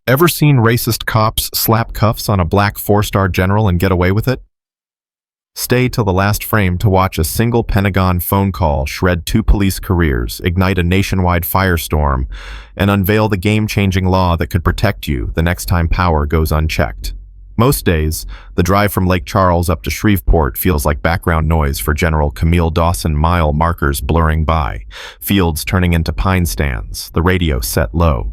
Ever seen racist cops slap cuffs on a black four-star general and get away with it? Stay till the last frame to watch a single Pentagon phone call shred two police careers, ignite a nationwide firestorm, and unveil the game-changing law that could protect you the next time power goes unchecked. Most days, the drive from Lake Charles up to Shreveport feels like background noise for General Camille Dawson, mile markers blurring by, fields turning into pine stands, the radio set low.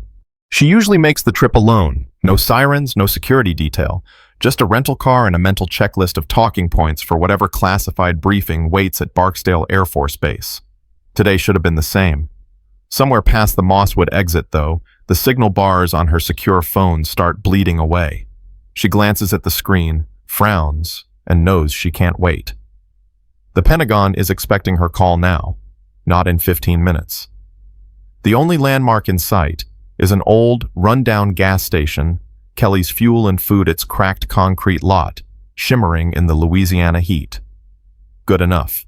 She usually makes the trip alone. No sirens, no security detail. Just a rental car and a mental checklist of talking points for whatever classified briefing waits at Barksdale Air Force Base. Today should have been the same. Somewhere past the Mosswood exit, though, the signal bars on her secure phone start bleeding away. She glances at the screen, frowns, and knows she can't wait. The Pentagon is expecting her call now, not in 15 minutes. The only landmark in sight is an old, run-down gas station, Kelly's Fuel and Food, its cracked concrete lot, shimmering in the Louisiana heat. Good enough.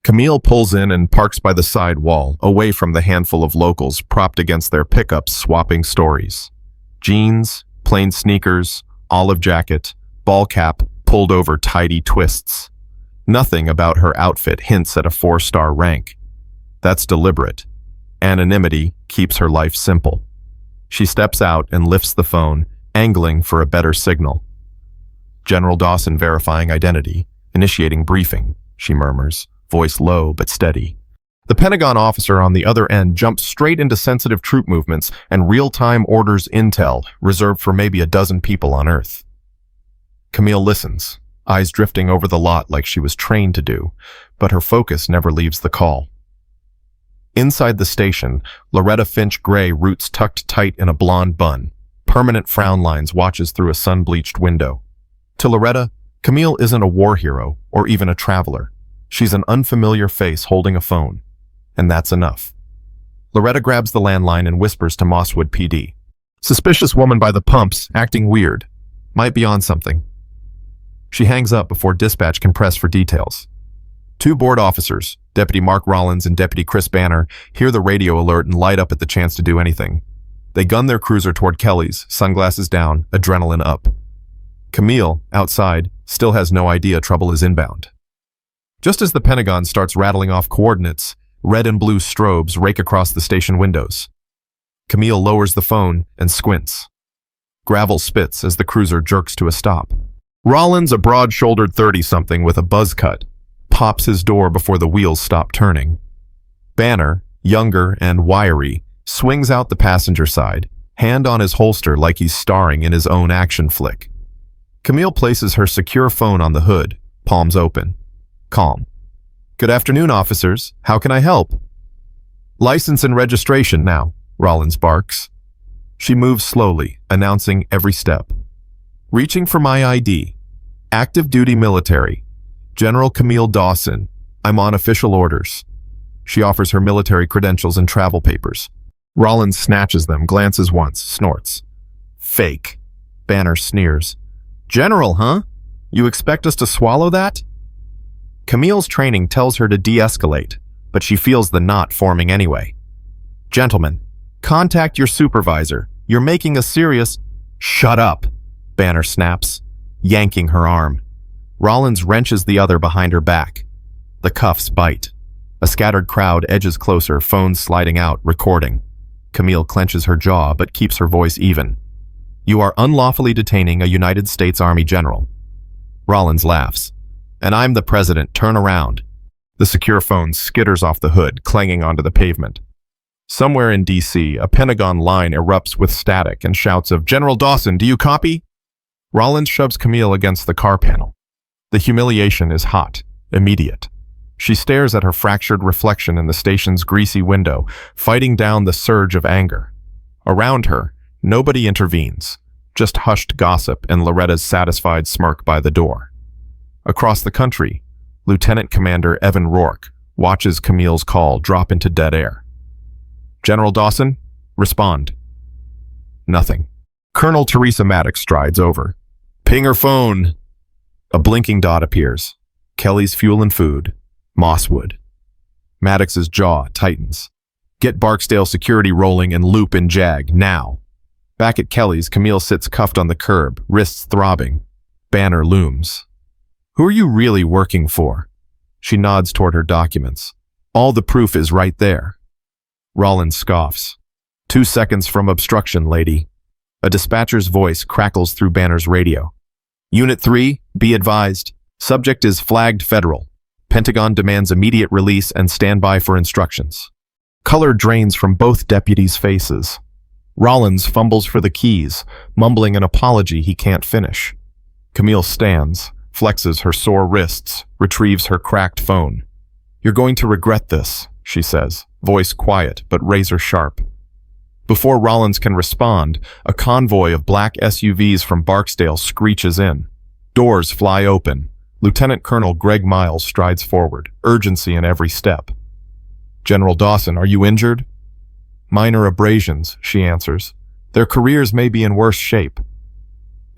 Camille pulls in and parks by the side wall, away from the handful of locals propped against their pickups swapping stories. Jeans, plain sneakers, olive jacket, ball cap pulled over tidy twists. Nothing about her outfit hints at a four-star rank. That's deliberate. Anonymity keeps her life simple. She steps out and lifts the phone, angling for a better signal. General Dawson verifying identity, initiating briefing, she murmurs, voice low but steady. The Pentagon officer on the other end jumps straight into sensitive troop movements and real-time orders intel, reserved for maybe a dozen people on Earth. Camille listens, eyes drifting over the lot like she was trained to do, but her focus never leaves the call. Inside the station, Loretta Finch Gray roots tucked tight in a blonde bun. Permanent frown lines watches through a sun-bleached window. To Loretta, Camille isn't a war hero or even a traveler. She's an unfamiliar face holding a phone. And that's enough. Loretta grabs the landline and whispers to Mosswood PD. Suspicious woman by the pumps, acting weird. Might be on something. She hangs up before dispatch can press for details. Two board officers, Deputy Mark Rollins and Deputy Chris Banner, hear the radio alert and light up at the chance to do anything. They gun their cruiser toward Kelly's, sunglasses down, adrenaline up. Camille, outside, still has no idea trouble is inbound. Just as the Pentagon starts rattling off coordinates, red and blue strobes rake across the station windows. Camille lowers the phone and squints. Gravel spits as the cruiser jerks to a stop. Rollins, a broad-shouldered 30-something with a buzz cut, pops his door before the wheels stop turning. Banner, younger and wiry, swings out the passenger side, hand on his holster like he's starring in his own action flick. Camille places her secure phone on the hood, palms open. Calm. Good afternoon, officers. How can I help? License and registration now, Rollins barks. She moves slowly, announcing every step. Reaching for my ID. Active duty military. General Camille Dawson. I'm on official orders. She offers her military credentials and travel papers. Rollins snatches them, glances once, snorts. Fake. Banner sneers. General, huh? You expect us to swallow that? Camille's training tells her to de-escalate, but she feels the knot forming anyway. Gentlemen, contact your supervisor. You're making a serious... Shut up, Banner snaps, yanking her arm. Rollins wrenches the other behind her back. The cuffs bite. A scattered crowd edges closer, phones sliding out, recording. Camille clenches her jaw but keeps her voice even. You are unlawfully detaining a United States Army general. Rollins laughs. And I'm the president, turn around. The secure phone skitters off the hood, clanging onto the pavement. Somewhere in D.C., a Pentagon line erupts with static and shouts of, General Dawson, do you copy? Rollins shoves Camille against the car panel. The humiliation is hot, immediate. She stares at her fractured reflection in the station's greasy window, fighting down the surge of anger. Around her, nobody intervenes, just hushed gossip and Loretta's satisfied smirk by the door. Across the country, Lieutenant Commander Evan Rourke watches Camille's call drop into dead air. General Dawson, respond. Nothing. Colonel Teresa Maddox strides over. Ping her phone. A blinking dot appears. Kelly's Fuel and Food, Mosswood. Maddox's jaw tightens. Get Barksdale security rolling and loop in JAG, now. Back at Kelly's, Camille sits cuffed on the curb, wrists throbbing. Banner looms. "Who are you really working for?" She nods toward her documents. "All the proof is right there." Rollins scoffs. 2 seconds from obstruction, lady." A dispatcher's voice crackles through Banner's radio. "Unit 3, be advised. Subject is flagged federal. Pentagon demands immediate release and stand by for instructions." Color drains from both deputies' faces. Rollins fumbles for the keys, mumbling an apology he can't finish. Camille stands, flexes her sore wrists, retrieves her cracked phone. "You're going to regret this," she says, voice quiet but razor sharp. Before Rollins can respond, a convoy of black SUVs from Barksdale screeches in. Doors fly open. Lieutenant Colonel Greg Miles strides forward, urgency in every step. "General Dawson, are you injured?" "Minor abrasions," she answers. "Their careers may be in worse shape."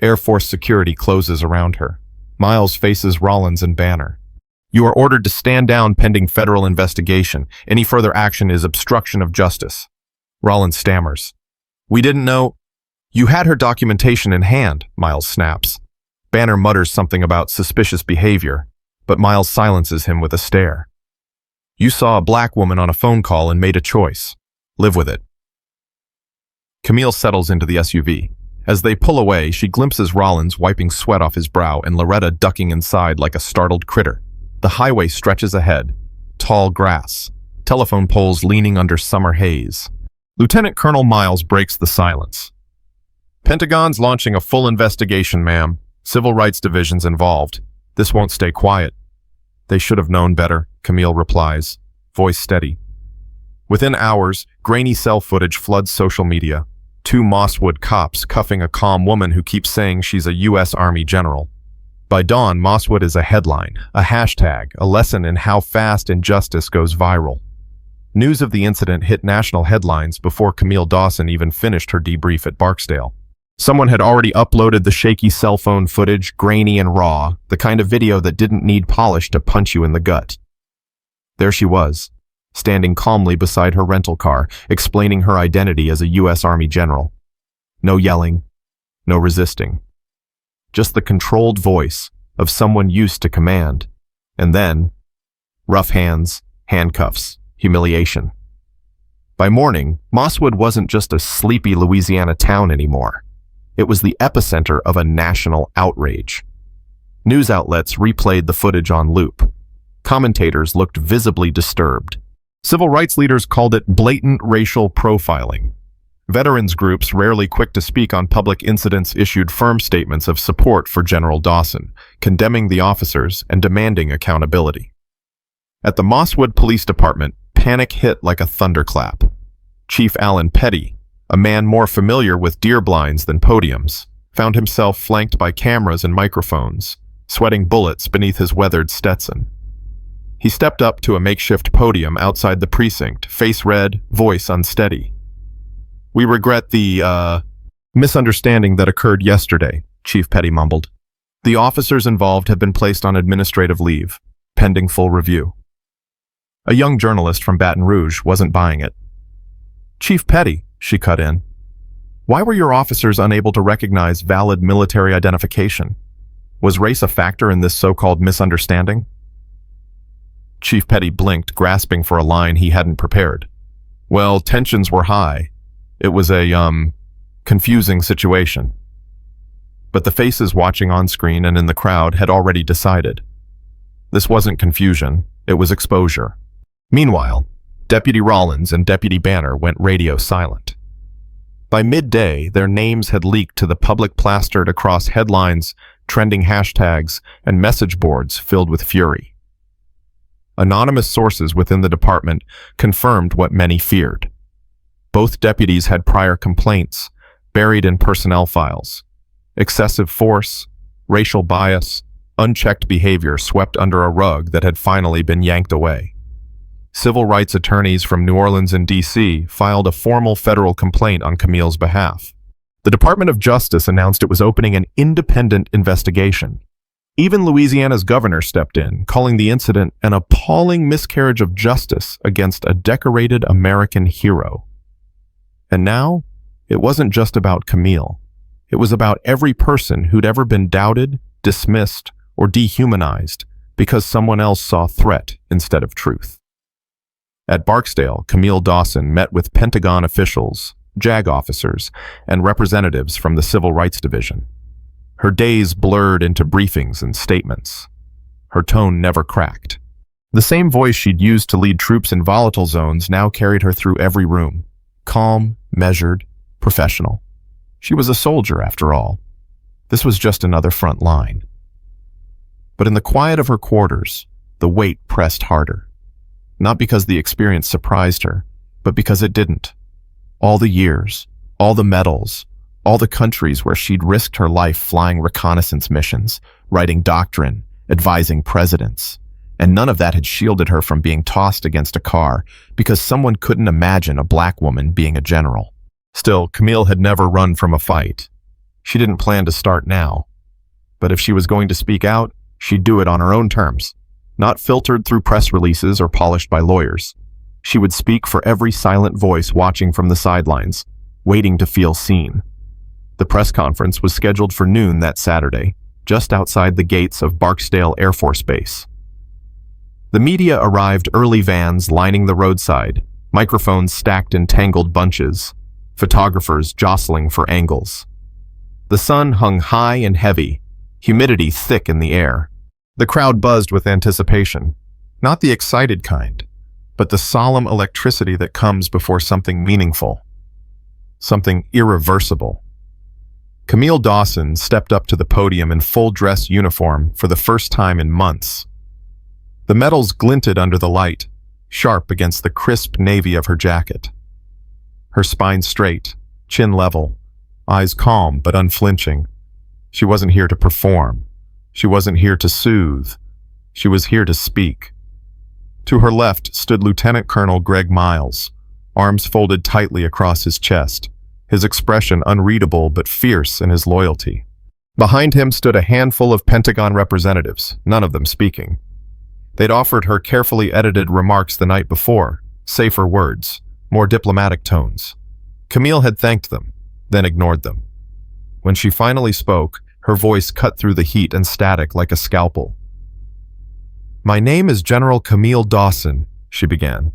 Air Force security closes around her. Miles faces Rollins and Banner. "You are ordered to stand down pending federal investigation. Any further action is obstruction of justice." Rollins stammers. "We didn't know—" "You had her documentation in hand," Miles snaps. Banner mutters something about suspicious behavior, but Miles silences him with a stare. "You saw a black woman on a phone call and made a choice. Live with it." Camille settles into the SUV. As they pull away, she glimpses Rollins wiping sweat off his brow and Loretta ducking inside like a startled critter. The highway stretches ahead. Tall grass. Telephone poles leaning under summer haze. Lieutenant Colonel Miles breaks the silence. "Pentagon's launching a full investigation, ma'am. Civil rights division's involved. This won't stay quiet." "They should have known better," Camille replies, voice steady. Within hours, grainy cell footage floods social media. 2 Mosswood cops cuffing a calm woman who keeps saying she's a U.S. Army general. By dawn, Mosswood is a headline, a hashtag, a lesson in how fast injustice goes viral. News of the incident hit national headlines before Camille Dawson even finished her debrief at Barksdale. Someone had already uploaded the shaky cell phone footage, grainy and raw, the kind of video that didn't need polish to punch you in the gut. There she was, standing calmly beside her rental car, explaining her identity as a U.S. Army general. No yelling, no resisting. Just the controlled voice of someone used to command. And then, rough hands, handcuffs, humiliation. By morning, Mosswood wasn't just a sleepy Louisiana town anymore. It was the epicenter of a national outrage. News outlets replayed the footage on loop. Commentators looked visibly disturbed. Civil rights leaders called it blatant racial profiling. Veterans groups, rarely quick to speak on public incidents, issued firm statements of support for General Dawson, condemning the officers and demanding accountability. At the Mosswood Police Department, panic hit like a thunderclap. Chief Alan Petty, a man more familiar with deer blinds than podiums, found himself flanked by cameras and microphones, sweating bullets beneath his weathered Stetson. He stepped up to a makeshift podium outside the precinct, face red, voice unsteady. "We regret the, misunderstanding that occurred yesterday," Chief Petty mumbled. "The officers involved have been placed on administrative leave, pending full review." A young journalist from Baton Rouge wasn't buying it. "Chief Petty," she cut in, "why were your officers unable to recognize valid military identification? Was race a factor in this so-called misunderstanding?" Chief Petty blinked, grasping for a line he hadn't prepared. "Well, tensions were high. It was a, confusing situation." But the faces watching on screen and in the crowd had already decided. This wasn't confusion, it was exposure. Meanwhile, Deputy Rollins and Deputy Banner went radio silent. By midday, their names had leaked to the public, plastered across headlines, trending hashtags, and message boards filled with fury. Anonymous sources within the department confirmed what many feared. Both deputies had prior complaints, buried in personnel files. Excessive force, racial bias, unchecked behavior swept under a rug that had finally been yanked away. Civil rights attorneys from New Orleans and D.C. filed a formal federal complaint on Camille's behalf. The Department of Justice announced it was opening an independent investigation. Even Louisiana's governor stepped in, calling the incident an appalling miscarriage of justice against a decorated American hero. And now, It wasn't just about Camille. It was about every person who'd ever been doubted, dismissed, or dehumanized because someone else saw threat instead of truth. At Barksdale, Camille Dawson met with Pentagon officials, JAG officers, and representatives from the Civil Rights Division. Her days blurred into briefings and statements. Her tone never cracked. The same voice she'd used to lead troops in volatile zones now carried her through every room. Calm, measured, professional. She was a soldier, after all. This was just another front line. But in the quiet of her quarters, the weight pressed harder. Not because the experience surprised her, but because it didn't. All the years, all the medals, all the countries where she'd risked her life flying reconnaissance missions, writing doctrine, advising presidents, and none of that had shielded her from being tossed against a car because someone couldn't imagine a black woman being a general. Still, Camille had never run from a fight. She didn't plan to start now. But if she was going to speak out, she'd do it on her own terms, not filtered through press releases or polished by lawyers. She would speak for every silent voice watching from the sidelines, waiting to feel seen. The press conference was scheduled for noon that Saturday, just outside the gates of Barksdale Air Force Base. The media arrived early, vans lining the roadside, microphones stacked in tangled bunches, photographers jostling for angles. The sun hung high and heavy, humidity thick in the air. The crowd buzzed with anticipation, not the excited kind, but the solemn electricity that comes before something meaningful, something irreversible. Camille Dawson stepped up to the podium in full dress uniform for the first time in months. The medals glinted under the light, sharp against the crisp navy of her jacket. Her spine straight, chin level, eyes calm but unflinching. She wasn't here to perform. She wasn't here to soothe. She was here to speak. To her left stood Lieutenant Colonel Greg Miles, arms folded tightly across his chest, his expression unreadable but fierce in his loyalty. Behind him stood a handful of Pentagon representatives, none of them speaking. They'd offered her carefully edited remarks the night before, safer words, more diplomatic tones. Camille had thanked them, then ignored them. When she finally spoke, her voice cut through the heat and static like a scalpel. "My name is General Camille Dawson," she began.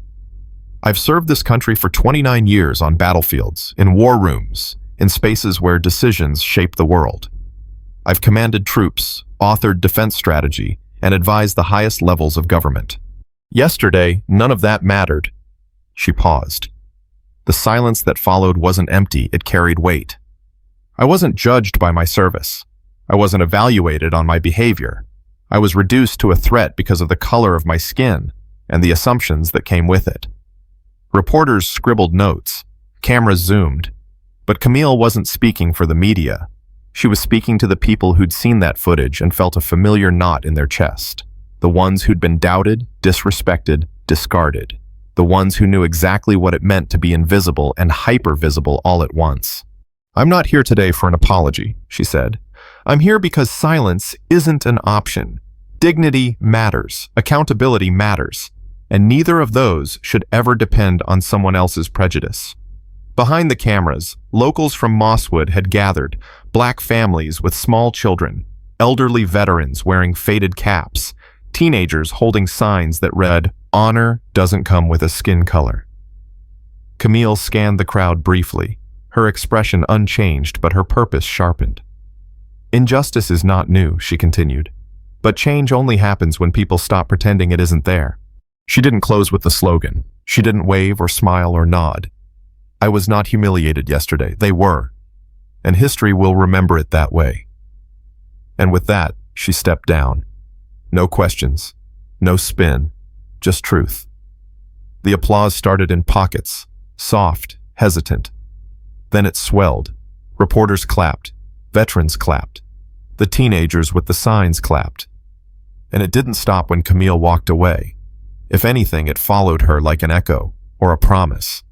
"I've served this country for 29 years on battlefields, in war rooms, in spaces where decisions shape the world. I've commanded troops, authored defense strategy, and advised the highest levels of government. Yesterday, none of that mattered." She paused. The silence that followed wasn't empty, it carried weight. "I wasn't judged by my service. I wasn't evaluated on my behavior. I was reduced to a threat because of the color of my skin and the assumptions that came with it." Reporters scribbled notes. Cameras zoomed. But Camille wasn't speaking for the media. She was speaking to the people who'd seen that footage and felt a familiar knot in their chest. The ones who'd been doubted, disrespected, discarded. The ones who knew exactly what it meant to be invisible and hyper-visible all at once. "I'm not here today for an apology," she said. "I'm here because silence isn't an option. Dignity matters, accountability matters, and neither of those should ever depend on someone else's prejudice." Behind the cameras, locals from Mosswood had gathered, black families with small children, elderly veterans wearing faded caps, teenagers holding signs that read, "Honor doesn't come with a skin color." Camille scanned the crowd briefly, her expression unchanged but her purpose sharpened. "Injustice is not new," she continued, "but change only happens when people stop pretending it isn't there." She didn't close with the slogan. She didn't wave or smile or nod. "I was not humiliated yesterday. They were. And history will remember it that way." And with that, she stepped down. No questions, no spin, just truth. The applause started in pockets, soft, hesitant. Then it swelled. Reporters clapped. Veterans clapped. The teenagers with the signs clapped. And it didn't stop when Camille walked away. If anything, it followed her like an echo or a promise.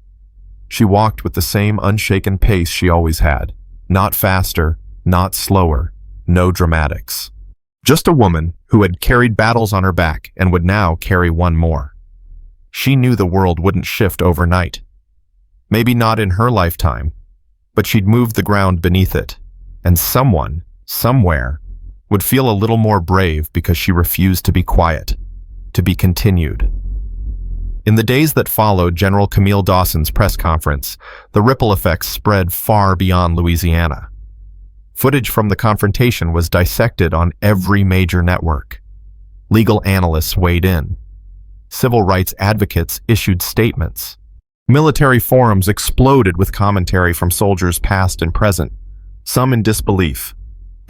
She walked with the same unshaken pace she always had. Not faster, not slower, no dramatics. Just a woman who had carried battles on her back and would now carry one more. She knew the world wouldn't shift overnight. Maybe not in her lifetime, but she'd moved the ground beneath it, and someone, somewhere, would feel a little more brave because she refused to be quiet, to be continued. In the days that followed General Camille Dawson's press conference, the ripple effects spread far beyond Louisiana. Footage from the confrontation was dissected on every major network. Legal analysts weighed in. Civil rights advocates issued statements. Military forums exploded with commentary from soldiers past and present, some in disbelief,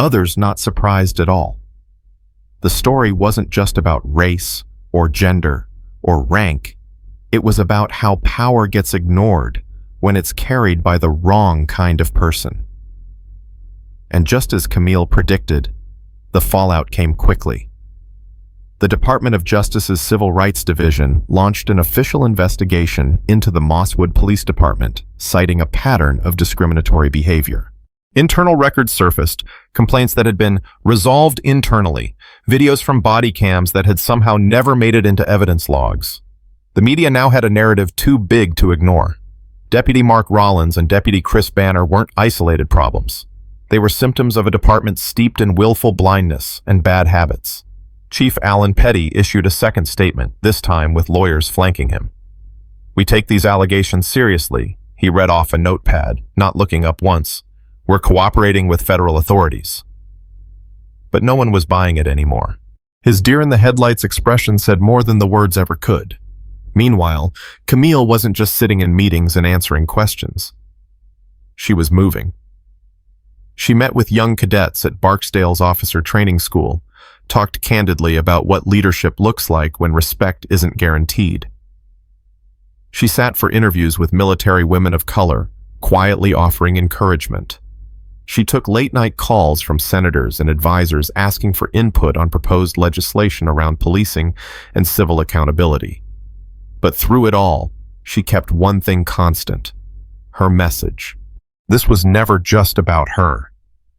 others not surprised at all. The story wasn't just about race or gender or rank. It was about how power gets ignored when it's carried by the wrong kind of person. And just as Camille predicted, the fallout came quickly. The Department of Justice's Civil Rights Division launched an official investigation into the Mosswood Police Department, citing a pattern of discriminatory behavior. Internal records surfaced, complaints that had been resolved internally, videos from body cams that had somehow never made it into evidence logs. The media now had a narrative too big to ignore. Deputy Mark Rollins and Deputy Chris Banner weren't isolated problems. They were symptoms of a department steeped in willful blindness and bad habits. Chief Alan Petty issued a second statement, this time with lawyers flanking him. "We take these allegations seriously," he read off a notepad, not looking up once. "We're cooperating with federal authorities." But no one was buying it anymore. His deer-in-the-headlights expression said more than the words ever could. Meanwhile, Camille wasn't just sitting in meetings and answering questions. She was moving. She met with young cadets at Barksdale's officer training school, talked candidly about what leadership looks like when respect isn't guaranteed. She sat for interviews with military women of color, quietly offering encouragement. She took late-night calls from senators and advisors asking for input on proposed legislation around policing and civil accountability. But through it all, she kept one thing constant: her message. This was never just about her.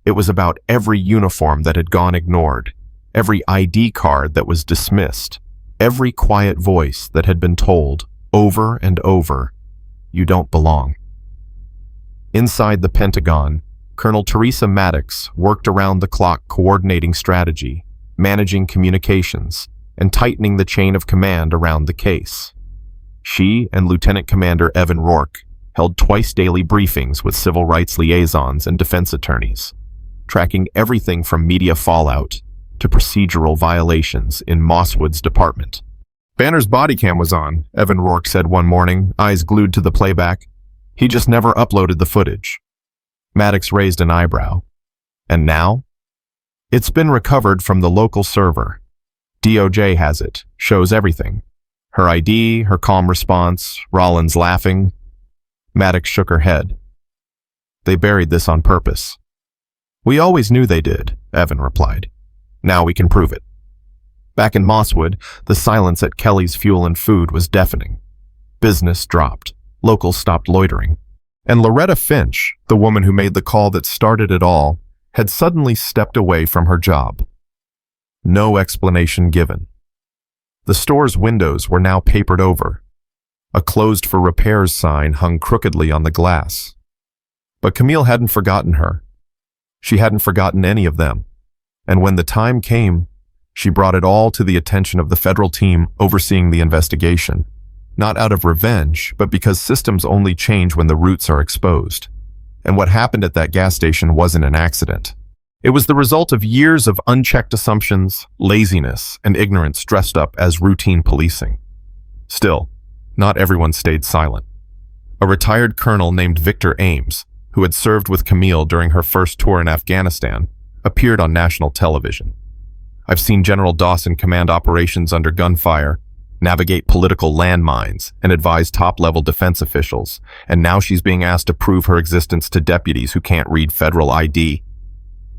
It was about every uniform that had gone ignored, every ID card that was dismissed, every quiet voice that had been told, over and over, "You don't belong." Inside the Pentagon, Colonel Teresa Maddox worked around the clock coordinating strategy, managing communications, and tightening the chain of command around the case. She and Lieutenant Commander Evan Rourke held twice-daily briefings with civil rights liaisons and defense attorneys, tracking everything from media fallout to procedural violations in Mosswood's department. "Banner's body cam was on," Evan Rourke said one morning, eyes glued to the playback. "He just never uploaded the footage." Maddox raised an eyebrow. "And now?" "It's been recovered from the local server. DOJ has it, shows everything. Her ID, her calm response, Rollins laughing." Maddox shook her head. "They buried this on purpose." "We always knew they did," Evan replied. "Now we can prove it." Back in Mosswood, the silence at Kelly's Fuel and Food was deafening. Business dropped. Locals stopped loitering. And Loretta Finch, the woman who made the call that started it all, had suddenly stepped away from her job. No explanation given. The store's windows were now papered over. A "closed for repairs" sign hung crookedly on the glass. But Camille hadn't forgotten her. She hadn't forgotten any of them. And when the time came, she brought it all to the attention of the federal team overseeing the investigation, not out of revenge, but because systems only change when the roots are exposed. And what happened at that gas station wasn't an accident. It was the result of years of unchecked assumptions, laziness, and ignorance dressed up as routine policing. Still, not everyone stayed silent. A retired colonel named Victor Ames, who had served with Camille during her first tour in Afghanistan, appeared on national television. "I've seen General Dawson command operations under gunfire, navigate political landmines, and advise top-level defense officials, and now she's being asked to prove her existence to deputies who can't read federal ID.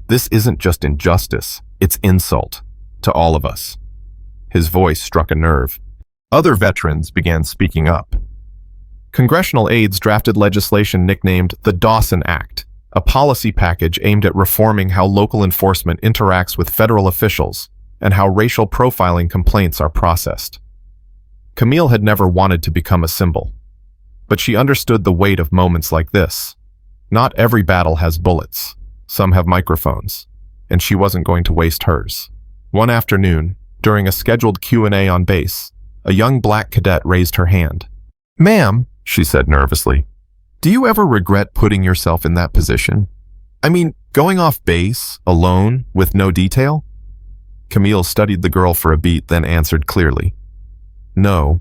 This isn't just injustice, it's insult to all of us." His voice struck a nerve. Other veterans began speaking up. Congressional aides drafted legislation nicknamed the Dawson Act, a policy package aimed at reforming how local enforcement interacts with federal officials and how racial profiling complaints are processed. Camille had never wanted to become a symbol, but she understood the weight of moments like this. Not every battle has bullets. Some have microphones, and she wasn't going to waste hers. One afternoon, during a scheduled Q&A on base, a young black cadet raised her hand. "Ma'am," she said nervously, "do you ever regret putting yourself in that position? I mean, going off base, alone, with no detail?" Camille studied the girl for a beat, then answered clearly. "No.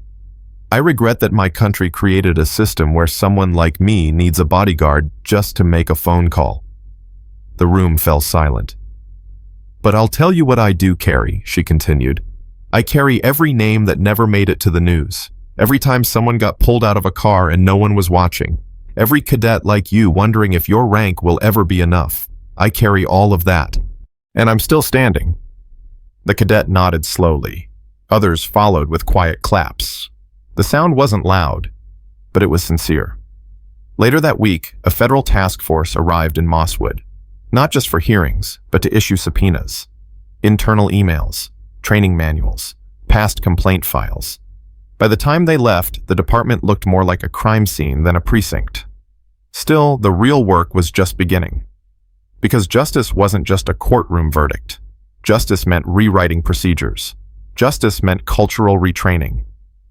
I regret that my country created a system where someone like me needs a bodyguard just to make a phone call." The room fell silent. "But I'll tell you what I do carry," she continued. "I carry every name that never made it to the news. Every time someone got pulled out of a car and no one was watching. Every cadet like you wondering if your rank will ever be enough. I carry all of that. And I'm still standing." The cadet nodded slowly. Others followed with quiet claps. The sound wasn't loud, but it was sincere. Later that week, a federal task force arrived in Mosswood, not just for hearings, but to issue subpoenas, internal emails, training manuals, past complaint files. By the time they left, the department looked more like a crime scene than a precinct. Still, the real work was just beginning. Because justice wasn't just a courtroom verdict. Justice meant rewriting procedures. Justice meant cultural retraining.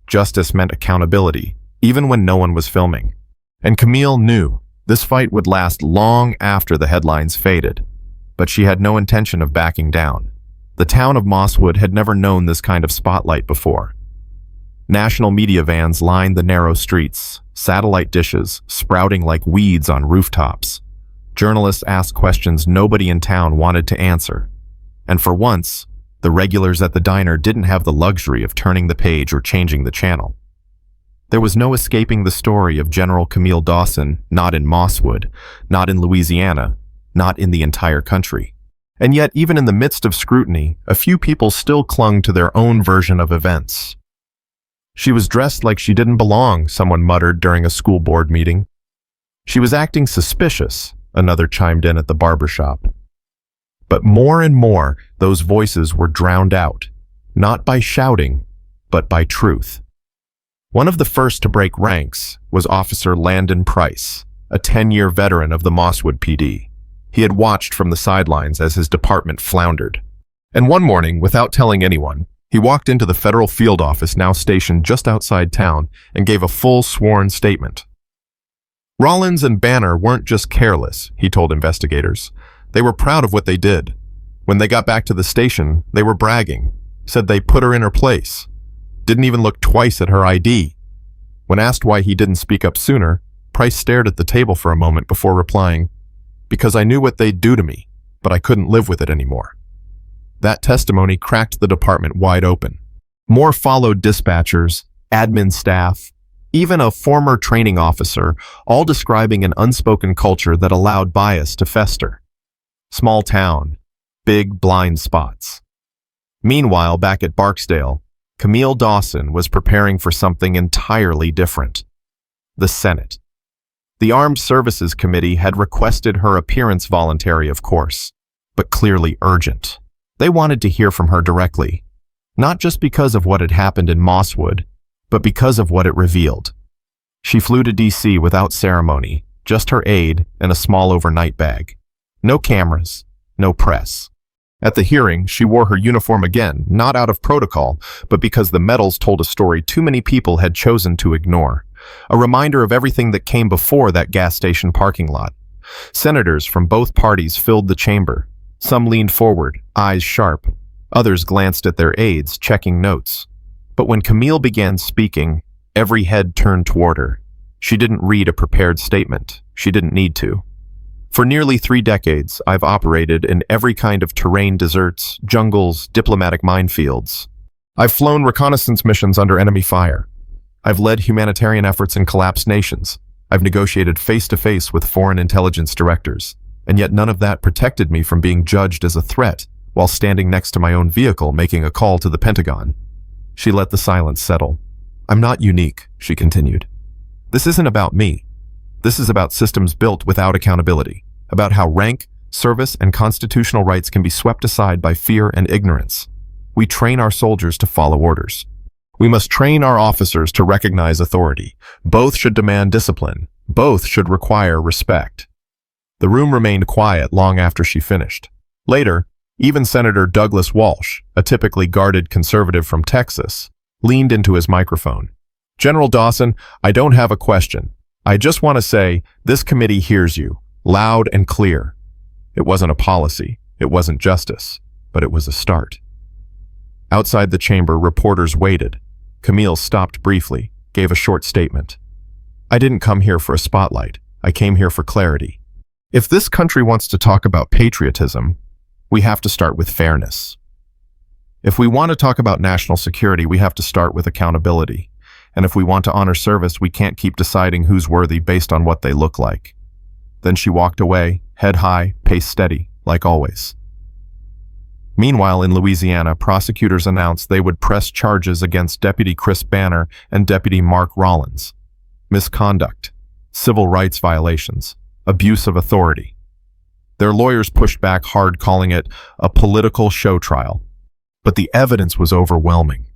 Justice meant accountability, even when no one was filming. And Camille knew this fight would last long after the headlines faded, but she had no intention of backing down. The town of Mosswood had never known this kind of spotlight before. National media vans lined the narrow streets, satellite dishes sprouting like weeds on rooftops. Journalists asked questions nobody in town wanted to answer. And for once, the regulars at the diner didn't have the luxury of turning the page or changing the channel. There was no escaping the story of General Camille Dawson, not in Mosswood, not in Louisiana, not in the entire country. And yet, even in the midst of scrutiny, a few people still clung to their own version of events. "She was dressed like she didn't belong," someone muttered during a school board meeting. "She was acting suspicious," another chimed in at the barber shop. But more and more, those voices were drowned out, not by shouting, but by truth. One of the first to break ranks was Officer Landon Price, a 10-year veteran of the Mosswood PD. He had watched from the sidelines as his department floundered. And one morning, without telling anyone, he walked into the federal field office now stationed just outside town and gave a full sworn statement. Rollins and Banner weren't just careless, he told investigators. They were proud of what they did. When they got back to the station, they were bragging, said they put her in her place, didn't even look twice at her ID. When asked why he didn't speak up sooner, Price stared at the table for a moment before replying, "Because I knew what they'd do to me, but I couldn't live with it anymore." That testimony cracked the department wide open. More followed: dispatchers, admin staff, even a former training officer, all describing an unspoken culture that allowed bias to fester. Small town, big blind spots. Meanwhile, back at Barksdale, Camille Dawson was preparing for something entirely different. The Senate. The Armed Services Committee had requested her appearance, voluntary of course, but clearly urgent. They wanted to hear from her directly, not just because of what had happened in Mosswood, but because of what it revealed. She flew to D.C. without ceremony, just her aide and a small overnight bag. No cameras, no press. At the hearing, she wore her uniform again, not out of protocol, but because the medals told a story too many people had chosen to ignore. A reminder of everything that came before that gas station parking lot. Senators from both parties filled the chamber. Some leaned forward, eyes sharp. Others glanced at their aides, checking notes. But when Camille began speaking, every head turned toward her. She didn't read a prepared statement. She didn't need to. For nearly 3 decades, I've operated in every kind of terrain: deserts, jungles, diplomatic minefields. I've flown reconnaissance missions under enemy fire. I've led humanitarian efforts in collapsed nations. I've negotiated face-to-face with foreign intelligence directors. And yet none of that protected me from being judged as a threat while standing next to my own vehicle making a call to the Pentagon. She let the silence settle. "I'm not unique," she continued. "This isn't about me. This is about systems built without accountability, about how rank, service, and constitutional rights can be swept aside by fear and ignorance. We train our soldiers to follow orders. We must train our officers to recognize authority. Both should demand discipline. Both should require respect. The room remained quiet long after she finished. Later, even Senator Douglas Walsh, a typically guarded conservative from Texas, leaned into his microphone. "General Dawson, I don't have a question. I just want to say this committee hears you, loud and clear." It wasn't a policy, it wasn't justice, but it was a start. Outside the chamber, reporters waited. Camille stopped briefly, gave a short statement. "I didn't come here for a spotlight. I came here for clarity. If this country wants to talk about patriotism, we have to start with fairness. If we want to talk about national security, we have to start with accountability. And if we want to honor service, we can't keep deciding who's worthy based on what they look like." Then she walked away, head high, pace steady, like always. Meanwhile, in Louisiana, prosecutors announced they would press charges against Deputy Chris Banner and Deputy Mark Rollins. Misconduct, civil rights violations, abuse of authority. Their lawyers pushed back hard, calling it a political show trial. But the evidence was overwhelming.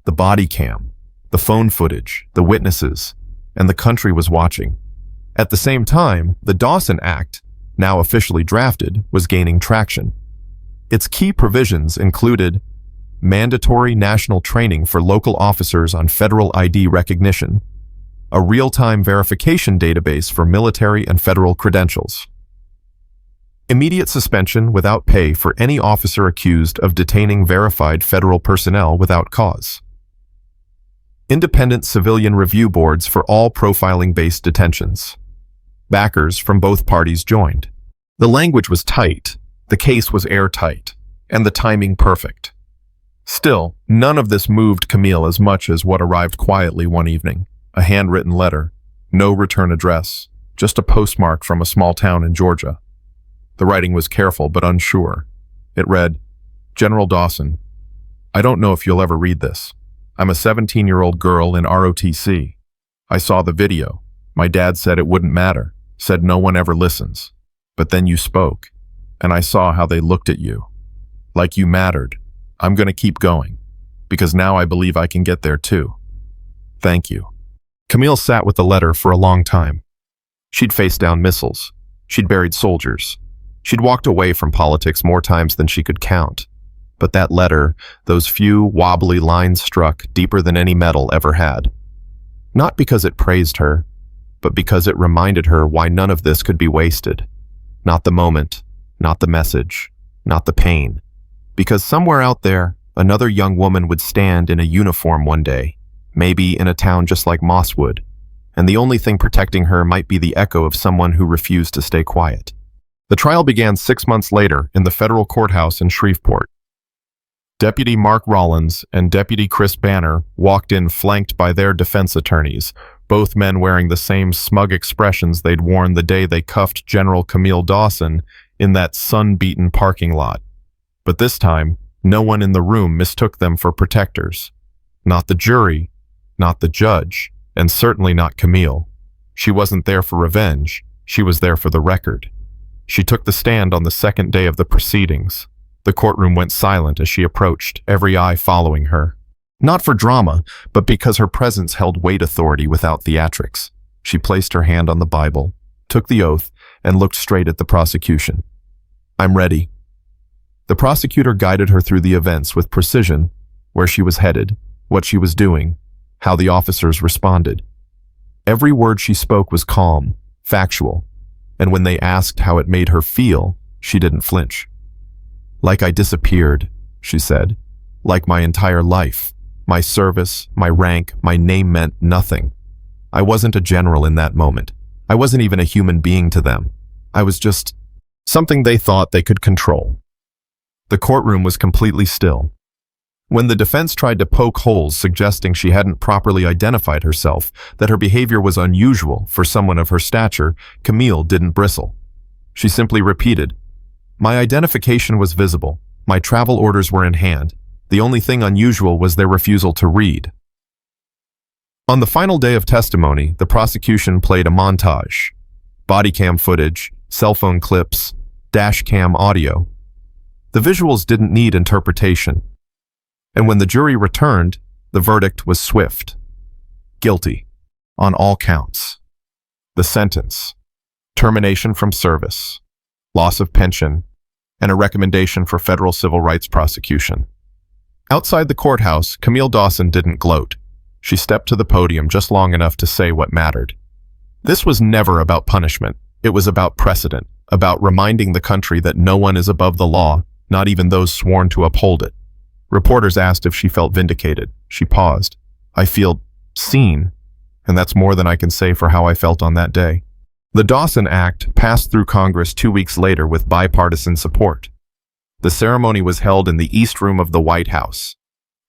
The body cam, the phone footage, the witnesses, and the country was watching. At the same time, the Dawson Act, now officially drafted, was gaining traction. Its key provisions included mandatory national training for local officers on federal ID recognition, a real-time verification database for military and federal credentials, immediate suspension without pay for any officer accused of detaining verified federal personnel without cause, independent civilian review boards for all profiling-based detentions. Backers from both parties joined. The language was tight, the case was airtight, and the timing perfect. Still, none of this moved Camille as much as what arrived quietly one evening. A handwritten letter, no return address, just a postmark from a small town in Georgia. The writing was careful but unsure. It read, "General Dawson, I don't know if you'll ever read this. I'm a 17-year-old girl in ROTC. I saw the video. My dad said it wouldn't matter, said no one ever listens. But then you spoke, and I saw how they looked at you. Like you mattered. I'm going to keep going, because now I believe I can get there too. Thank you." Camille sat with the letter for a long time. She'd faced down missiles. She'd buried soldiers. She'd walked away from politics more times than she could count. But that letter, those few wobbly lines struck deeper than any metal ever had. Not because it praised her, but because it reminded her why none of this could be wasted. Not the moment, not the message, not the pain. Because somewhere out there, another young woman would stand in a uniform one day, maybe in a town just like Mosswood, and the only thing protecting her might be the echo of someone who refused to stay quiet. The trial began 6 months later in the federal courthouse in Shreveport. Deputy Mark Rollins and Deputy Chris Banner walked in flanked by their defense attorneys, both men wearing the same smug expressions they'd worn the day they cuffed General Camille Dawson in that sun-beaten parking lot. But this time, no one in the room mistook them for protectors. Not the jury, not the judge, and certainly not Camille. She wasn't there for revenge, she was there for the record. She took the stand on the second day of the proceedings. The courtroom went silent as she approached, every eye following her. Not for drama, but because her presence held weight authority without theatrics. She placed her hand on the Bible, took the oath, and looked straight at the prosecution. "I'm ready." The prosecutor guided her through the events with precision, where she was headed, what she was doing, how the officers responded. Every word she spoke was calm, factual, and when they asked how it made her feel, she didn't flinch. "Like I disappeared," she said. "Like my entire life. My service, my rank, my name meant nothing. I wasn't a general in that moment. I wasn't even a human being to them. I was just something they thought they could control." The courtroom was completely still. When the defense tried to poke holes, suggesting she hadn't properly identified herself, that her behavior was unusual for someone of her stature, Camille didn't bristle. She simply repeated, "My identification was visible. My travel orders were in hand. The only thing unusual was their refusal to read." On the final day of testimony, the prosecution played a montage. Body cam footage, cell phone clips, dash cam audio. The visuals didn't need interpretation. And when the jury returned, the verdict was swift. Guilty, on all counts. The sentence, termination from service, loss of pension, and a recommendation for federal civil rights prosecution. Outside the courthouse, Camille Dawson didn't gloat. She stepped to the podium just long enough to say what mattered. This was never about punishment. It was about precedent, about reminding the country that no one is above the law, not even those sworn to uphold it. Reporters asked if she felt vindicated. She paused. I feel seen, and that's more than I can say for how I felt on that day. The Dawson Act passed through Congress 2 weeks later with bipartisan support. The ceremony was held in the East Room of the White House.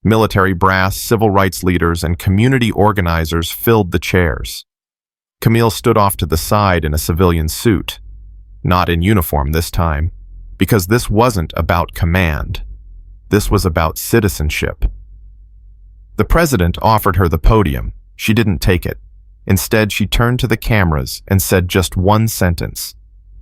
Military brass, civil rights leaders, and community organizers filled the chairs. Camille stood off to the side in a civilian suit, not in uniform this time, because this wasn't about command. This was about citizenship. The president offered her the podium. She didn't take it. Instead, she turned to the cameras and said just one sentence,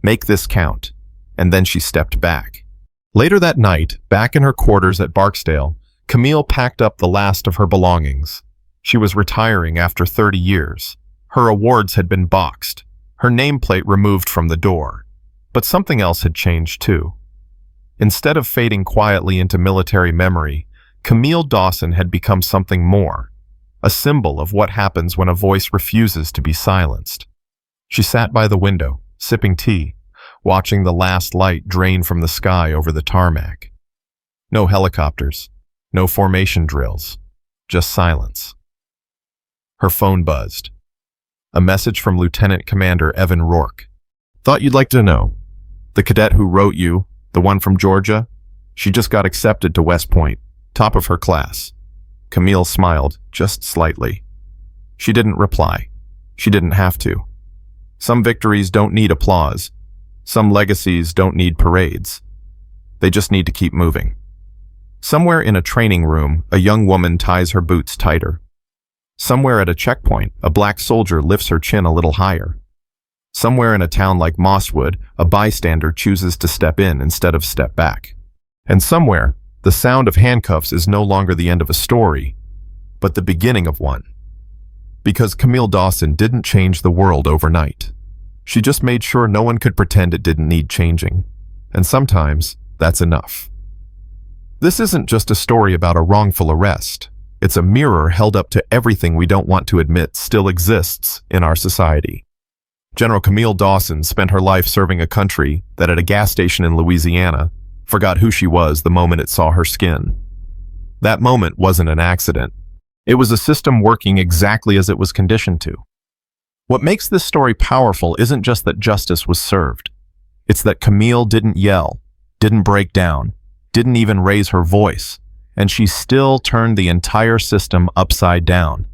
"Make this count," and then she stepped back. Later that night, back in her quarters at Barksdale, Camille packed up the last of her belongings. She was retiring after 30 years. Her awards had been boxed, her nameplate removed from the door. But something else had changed too. Instead of fading quietly into military memory, Camille Dawson had become something more, a symbol of what happens when a voice refuses to be silenced. She sat by the window, sipping tea, watching the last light drain from the sky over the tarmac. No helicopters, no formation drills, just silence. Her phone buzzed. A message from Lieutenant Commander Evan Rourke. "Thought you'd like to know. The cadet who wrote you, the one from Georgia, she just got accepted to West Point, top of her class." Camille smiled, just slightly. She didn't reply. She didn't have to. Some victories don't need applause. Some legacies don't need parades. They just need to keep moving. Somewhere in a training room, a young woman ties her boots tighter. Somewhere at a checkpoint, a black soldier lifts her chin a little higher. Somewhere in a town like Mosswood, a bystander chooses to step in instead of step back. And somewhere, the sound of handcuffs is no longer the end of a story, but the beginning of one. Because Camille Dawson didn't change the world overnight. She just made sure no one could pretend it didn't need changing. And sometimes, that's enough. This isn't just a story about a wrongful arrest. It's a mirror held up to everything we don't want to admit still exists in our society. General Camille Dawson spent her life serving a country that at a gas station in Louisiana forgot who she was the moment it saw her skin. That moment wasn't an accident. It was a system working exactly as it was conditioned to. What makes this story powerful isn't just that justice was served. It's that Camille didn't yell, didn't break down, didn't even raise her voice, and she still turned the entire system upside down.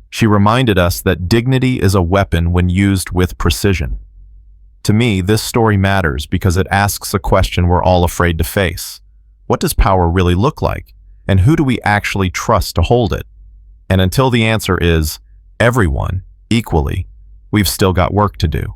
She reminded us that dignity is a weapon when used with precision. To me, this story matters because it asks a question we're all afraid to face. What does power really look like? And who do we actually trust to hold it? And until the answer is everyone, equally, we've still got work to do.